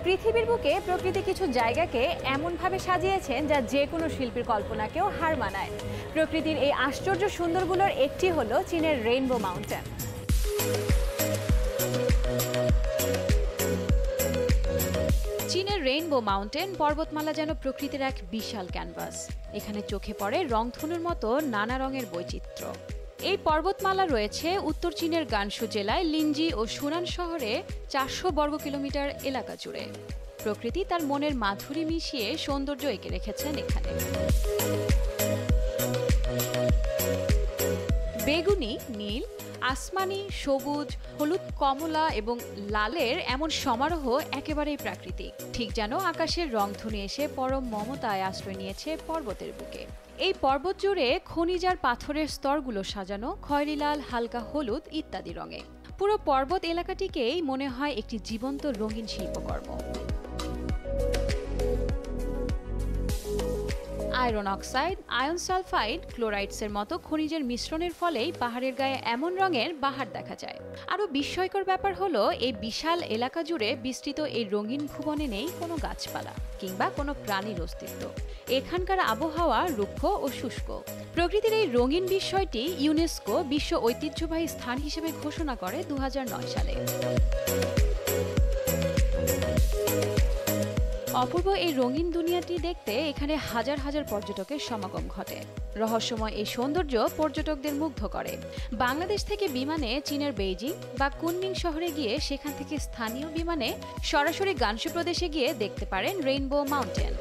পৃথিবীর বুকে প্রকৃতি কিছু জায়গাকে এমনভাবে সাজিয়েছেন যা যে কোনো শিল্পীর কল্পনাকেও হার মানায়। প্রকৃতির এই আশ্চর্য সুন্দরগুলোর একটি হলো চীনের রেইনবো মাউন্টেন। চীনের রেইনবো মাউন্টেন পর্বতমালা যেন প্রকৃতির এক বিশাল ক্যানভাস। এখানে চোখে পড়ে রংধনুর মতো নানা রঙের বৈচিত্র্য। এই পর্বতমালা রয়েছে উত্তর চীনের গানসু জেলায় লিনজি ও সুনান শহরে ৪০০ বর্গ কিলোমিটার এলাকা জুড়ে। প্রকৃতি তার মনের মাধুরী মিশিয়ে সৌন্দর্য এঁকে রেখেছেন এখানে। বেগুনি, নীল, আসমানি, সবুজ, হলুদ, কমলা এবং লালের এমন সমারোহ একেবারেই প্রাকৃতিক, ঠিক যেন আকাশের রংধনু এসে পরম মমতায় আশ্রয় নিয়েছে পর্বতের বুকে। এই পর্বত জুড়ে খনিজ আর পাথরের স্তরগুলো সাজানো খয়েরি লাল, হালকা হলুদ ইত্যাদি রঙে। পুরো পর্বত এলাকাটিকেই মনে হয় একটি জীবন্ত রঙিন শিল্পকর্ম। আয়রন অক্সাইড, আয়ন সালফাইড, ক্লোরাইডসের মতো খনিজের মিশ্রণের ফলেই পাহাড়ের গায়ে এমন রঙের বাহার দেখা যায়। আরও বিস্ময়কর ব্যাপার হলো এই বিশাল এলাকা জুড়ে বিস্তৃত এই রঙিন ভুবনে নেই কোনো গাছপালা কিংবা কোনো প্রাণীর অস্তিত্ব। এখানকার আবহাওয়া রুক্ষ ও শুষ্ক। প্রকৃতির এই রঙিন বিস্ময়টি ইউনেস্কো বিশ্ব ঐতিহ্যবাহী স্থান হিসেবে ঘোষণা করে ২০০৯ সালে। অপূর্ব এই রঙিন দুনিয়াটি দেখতে এখানে হাজার হাজার পর্যটকের সমাগম ঘটে। রহস্যময় এই সৌন্দর্য পর্যটকদের মুগ্ধ করে। বাংলাদেশ থেকে বিমানে চীনের বেইজিং বা কুনমিং শহরে গিয়ে সেখান থেকে স্থানীয় বিমানে সরাসরি গানসু প্রদেশে গিয়ে দেখতে পারেন রেইনবো মাউন্টেন।